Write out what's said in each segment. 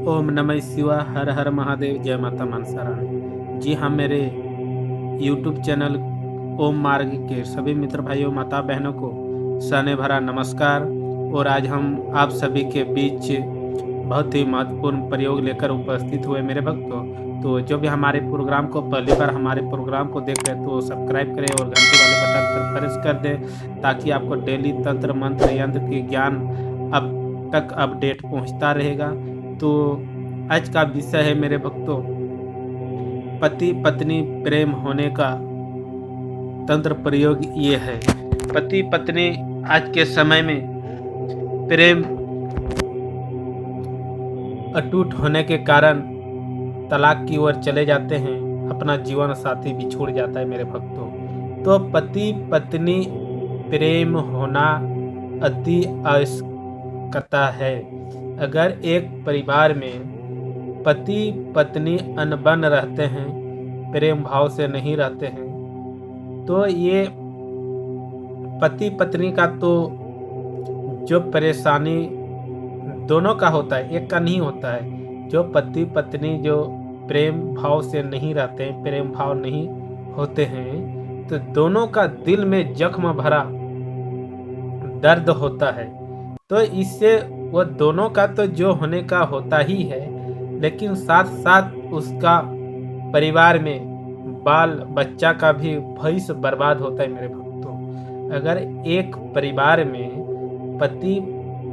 ओम नमः शिवाय, हर हर महादेव, जय माता मनसा रानी। जी हाँ, मेरे यूट्यूब चैनल ओम मार्ग के सभी मित्र भाइयों माता बहनों को सने भरा नमस्कार। और आज हम आप सभी के बीच बहुत ही महत्वपूर्ण प्रयोग लेकर उपस्थित हुए मेरे भक्तों। तो जो भी हमारे प्रोग्राम को पहली बार हमारे प्रोग्राम को देख रहे तो सब्सक्राइब करें और घंटी वाले बटन पर प्रेस कर दें, ताकि आपको डेली तंत्र मंत्र यंत्र के ज्ञान अब तक अपडेट पहुंचता रहेगा। तो आज का विषय है मेरे भक्तों, पति पत्नी प्रेम होने का तंत्र प्रयोग ये है। पति पत्नी आज के समय में प्रेम अटूट होने के कारण तलाक की ओर चले जाते हैं, अपना जीवन साथी भी छोड़ जाता है मेरे भक्तों। तो पति पत्नी प्रेम होना अति आवश्यकता है। अगर एक परिवार में पति पत्नी अनबन रहते हैं, प्रेम भाव से नहीं रहते हैं, तो ये पति पत्नी का तो जो परेशानी दोनों का होता है, एक का नहीं होता है। जो पति पत्नी जो प्रेम भाव से नहीं रहते हैं, प्रेम भाव नहीं होते हैं, तो दोनों का दिल में जख्म भरा दर्द होता है। तो इससे वो दोनों का तो जो होने का होता ही है, लेकिन साथ साथ उसका परिवार में बाल बच्चा का भी भविष्य बर्बाद होता है मेरे भक्तों। अगर एक परिवार में पति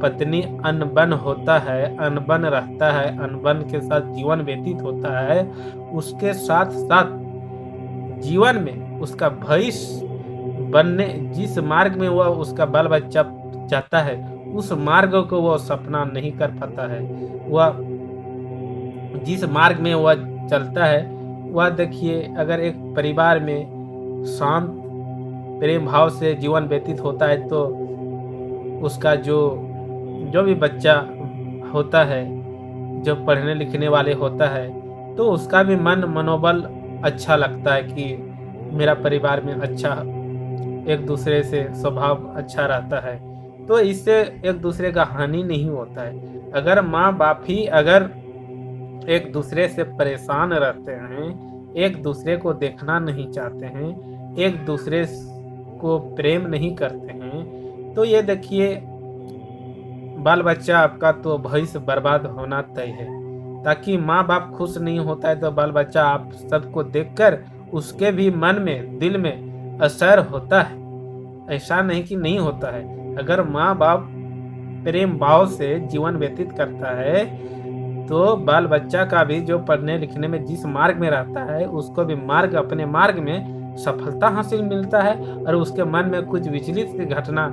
पत्नी अनबन होता है, अनबन रहता है, अनबन के साथ जीवन व्यतीत होता है, उसके साथ साथ जीवन में उसका भविष्य बनने जिस मार्ग में वह उसका बाल बच्चा चाहता है, उस मार्ग को वह सपना नहीं कर पाता है। वह जिस मार्ग में वह चलता है, वह देखिए, अगर एक परिवार में शांत प्रेम भाव से जीवन व्यतीत होता है, तो उसका जो भी बच्चा होता है, जो पढ़ने लिखने वाले होता है, तो उसका भी मनोबल अच्छा लगता है कि मेरा परिवार में अच्छा एक दूसरे से स्वभाव अच्छा रहता है। तो इससे एक दूसरे का हानि नहीं होता है। अगर माँ बाप ही अगर एक दूसरे से परेशान रहते हैं, एक दूसरे को देखना नहीं चाहते हैं, एक दूसरे को प्रेम नहीं करते हैं, तो ये देखिए, बाल बच्चा आपका तो भविष्य बर्बाद होना तय है। ताकि माँ बाप खुश नहीं होता है, तो बाल बच्चा आप सबको देखकर उसके भी मन में दिल में असर होता है। ऐसा नहीं कि नहीं होता है। अगर माँ बाप प्रेम भाव से जीवन व्यतीत करता है, तो बाल बच्चा का भी जो पढ़ने लिखने में जिस मार्ग में रहता है, उसको भी अपने मार्ग में सफलता हासिल मिलता है, और उसके मन में कुछ विचलित की घटना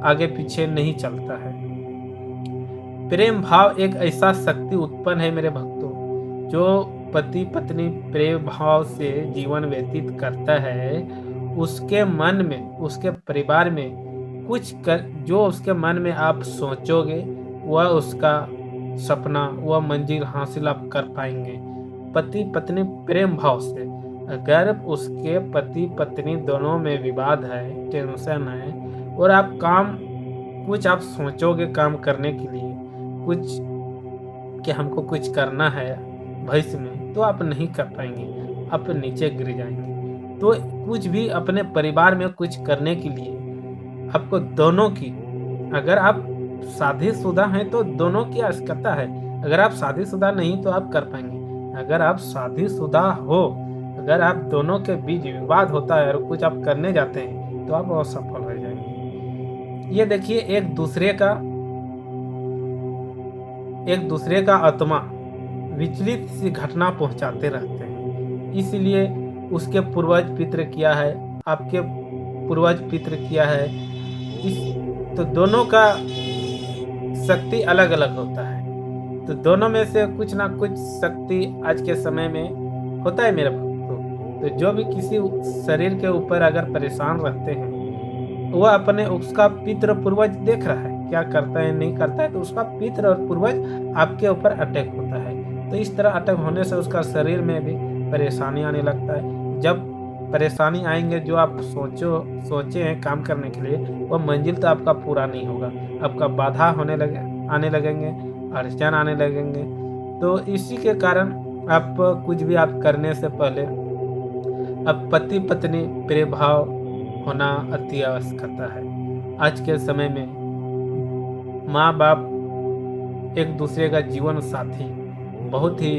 आगे पीछे नहीं चलता है। प्रेम भाव एक ऐसा शक्ति उत्पन्न है मेरे भक्तों, जो पति पत्नी प्रेम भाव से जीवन व्यतीत करता है, उसके मन में, उसके परिवार में जो उसके मन में आप सोचोगे, वह उसका सपना, वह मंजिल हासिल आप कर पाएंगे। पति पत्नी प्रेम भाव से अगर उसके पति पत्नी दोनों में विवाद है, टेंशन है, और आप कुछ आप सोचोगे काम करने के लिए, कुछ कि हमको कुछ करना है भविष्य में, तो आप नहीं कर पाएंगे, आप नीचे गिर जाएंगे। तो कुछ भी अपने परिवार में कुछ करने के लिए आपको दोनों की, अगर आप शादीशुदा हैं तो दोनों की आवश्यकता है। अगर आप शादीशुदा नहीं तो आप कर पाएंगे। अगर आप शादीशुदा हो, अगर आप दोनों के बीच विवाद होता है और कुछ आप करने जाते हैं, तो आप असफल हो जाएंगे। ये देखिए, एक दूसरे का आत्मा विचलित सी घटना पहुंचाते रहते हैं। इसलिए उसके पूर्वज पितृ किया है, आपके पूर्वज पितृ किया है, तो दोनों का शक्ति अलग अलग होता है। तो दोनों में से कुछ ना कुछ शक्ति आज के समय में होता है मेरे भक्तों। तो जो भी किसी शरीर के ऊपर अगर परेशान रहते हैं, वह अपने उसका पितृ पूर्वज देख रहा है क्या करता है नहीं करता है, तो उसका पितृ और पूर्वज आपके ऊपर अटैक होता है। तो इस तरह अटैक होने से उसका शरीर में भी परेशानी आने लगता है। जब परेशानी आएंगे, जो आप सोचे हैं काम करने के लिए, वो मंजिल तो आपका पूरा नहीं होगा, आपका बाधा आने लगेंगे, अड़चन आने लगेंगे। तो इसी के कारण आप कुछ भी आप करने से पहले अब पति पत्नी प्रेम भाव होना अति आवश्यकता है। आज के समय में माँ बाप एक दूसरे का जीवन साथी बहुत ही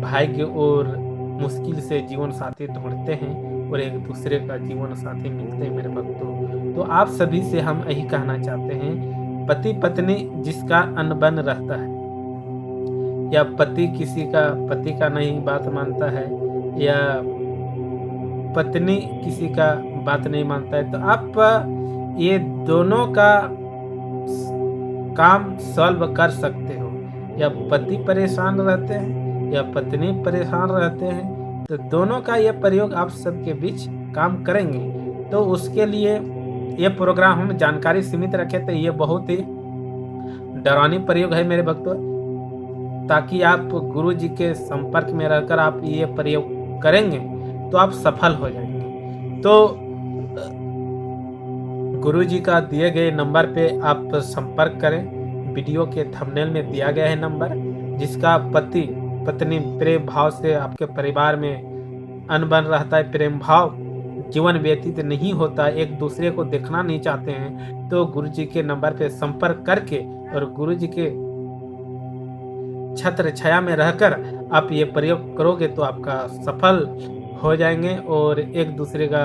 भाग्य और मुश्किल से जीवन साथी ढूंढते हैं और एक दूसरे का जीवन साथी मिलते हैं मेरे भक्तों। तो आप सभी से हम यही कहना चाहते हैं, पति पत्नी जिसका अनबन रहता है या पति किसी का पति का नहीं बात मानता है या पत्नी किसी का बात नहीं मानता है, तो आप ये दोनों का काम सॉल्व कर सकते हो। या पति परेशान रहते हैं या पत्नी परेशान रहते हैं, तो दोनों का ये प्रयोग आप सबके बीच काम करेंगे। तो उसके लिए ये प्रोग्राम हम जानकारी सीमित रखे, तो ये बहुत ही डरावनी प्रयोग है मेरे भक्तों, ताकि आप गुरु जी के संपर्क में रहकर आप ये प्रयोग करेंगे तो आप सफल हो जाएंगे। तो गुरु जी का दिए गए नंबर पे आप संपर्क करें। वीडियो के थंबनेल में दिया गया है नंबर, जिसका पति पत्नी प्रेम भाव से आपके परिवार में अनबन रहता है, प्रेम भाव जीवन व्यतीत नहीं होता, एक दूसरे को देखना नहीं चाहते हैं, तो गुरु जी के नंबर पे संपर्क करके और गुरु जी के छत्र छाया में रहकर आप ये प्रयोग करोगे तो आपका सफल हो जाएंगे और एक दूसरे का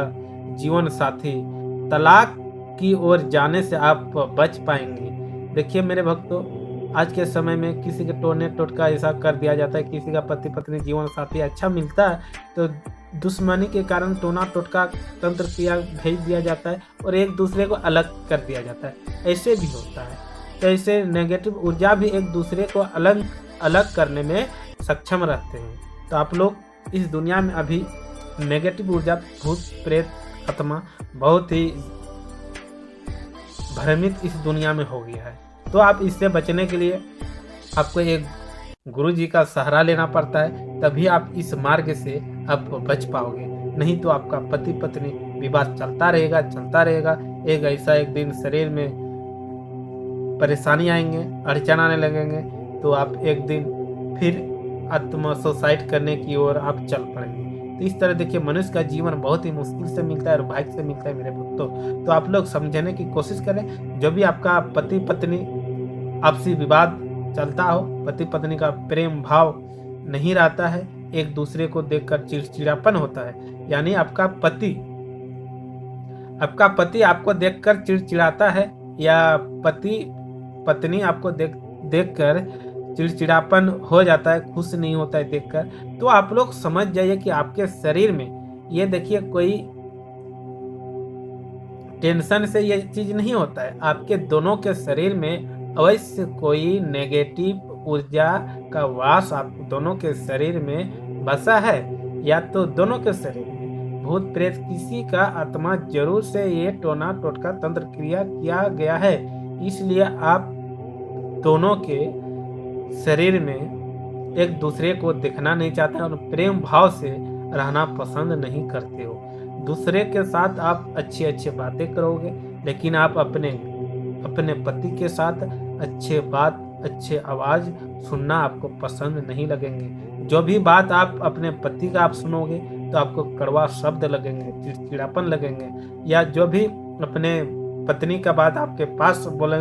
जीवन साथी तलाक की ओर जाने से आप बच पाएंगे। देखिए मेरे भक्तों, आज के समय में किसी के टोने टोटका ऐसा कर दिया जाता है, किसी का पति पत्नी जीवन साथी अच्छा मिलता है तो दुश्मनी के कारण टोना टोटका तंत्र क्रिया भेज दिया जाता है और एक दूसरे को अलग कर दिया जाता है। ऐसे भी होता है, तो ऐसे नेगेटिव ऊर्जा भी एक दूसरे को अलग अलग करने में सक्षम रहते हैं। तो आप लोग इस दुनिया में अभी नेगेटिव ऊर्जा भूत प्रेत आत्मा बहुत ही भ्रमित इस दुनिया में हो गया है। तो आप इससे बचने के लिए आपको एक गुरु जी का सहारा लेना पड़ता है, तभी आप इस मार्ग से आप बच पाओगे। नहीं तो आपका पति पत्नी विवाद चलता रहेगा। एक दिन शरीर में परेशानी आएंगे, अड़चन आने लगेंगे, तो आप एक दिन फिर आत्म सुसाइड करने की ओर आप चल पड़ेंगे। तो इस तरह देखिए, मनुष्य का जीवन बहुत ही मुश्किल से मिलता है और भाग्य से मिलता है मेरे भक्तों। तो आप लोग समझने की कोशिश करें, जो भी आपका पति पत्नी आपसी विवाद चलता हो, पति पत्नी का प्रेम भाव नहीं रहता है, एक दूसरे को देखकर चिड़चिड़ापन होता है, यानी आपका पति आपको देखकर चिड़चिड़ाता है या पत्नी आपको देखकर चिड़चिड़ापन हो जाता है, खुश नहीं होता है देखकर, तो आप लोग समझ जाइए कि आपके शरीर में ये देखिए कोई टेंशन से ये चीज नहीं होता है, आपके दोनों के शरीर में अवश्य कोई नेगेटिव ऊर्जा का वास आप दोनों के शरीर में बसा है, या तो दोनों के शरीर में भूत प्रेत किसी का आत्मा जरूर से ये टोना टोटका तंत्र क्रिया किया गया है। इसलिए आप दोनों के शरीर में एक दूसरे को देखना नहीं चाहते और प्रेम भाव से रहना पसंद नहीं करते हो। दूसरे के साथ आप अच्छी अच्छी बातें करोगे, लेकिन आप अपने पति के साथ अच्छे आवाज सुनना आपको पसंद नहीं लगेंगे। जो भी बात आप अपने पति का आप सुनोगे तो आपको कड़वा शब्द लगेंगे, चिड़चिड़ापन लगेंगे, या जो भी अपने पत्नी का बात आपके पास बोले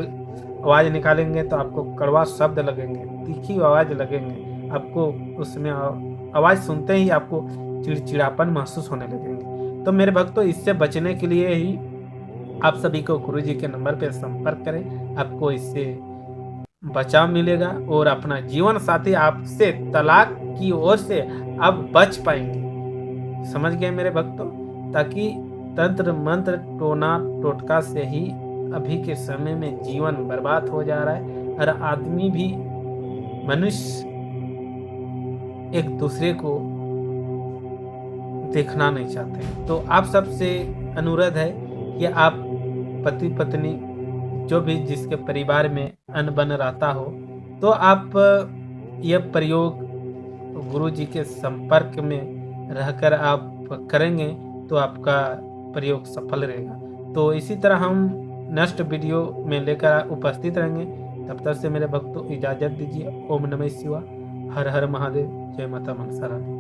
आवाज निकालेंगे तो आपको कड़वा शब्द लगेंगे, तीखी आवाज लगेंगे, आपको उसमें आवाज सुनते ही आपको चिड़चिड़ापन महसूस होने लगेंगे। तो मेरे भक्तों, इससे बचने के लिए ही आप सभी को गुरु जी के नंबर पर संपर्क करें, आपको इससे बचाव मिलेगा और अपना जीवन साथी आपसे तलाक की ओर से आप बच पाएंगे। समझ गए मेरे भक्तों? ताकि तंत्र मंत्र टोना टोटका से ही अभी के समय में जीवन बर्बाद हो जा रहा है और आदमी भी मनुष्य एक दूसरे को देखना नहीं चाहते। तो आप सबसे अनुरोध है कि आप पति पत्नी जो भी जिसके परिवार में अनबन रहता हो, तो आप यह प्रयोग गुरु जी के संपर्क में रहकर आप करेंगे तो आपका प्रयोग सफल रहेगा। तो इसी तरह हम नेक्स्ट वीडियो में लेकर उपस्थित रहेंगे। तब तक से मेरे भक्तों इजाजत दीजिए। ओम नमः शिवाय। हर हर महादेव। जय माता मनसा रानी।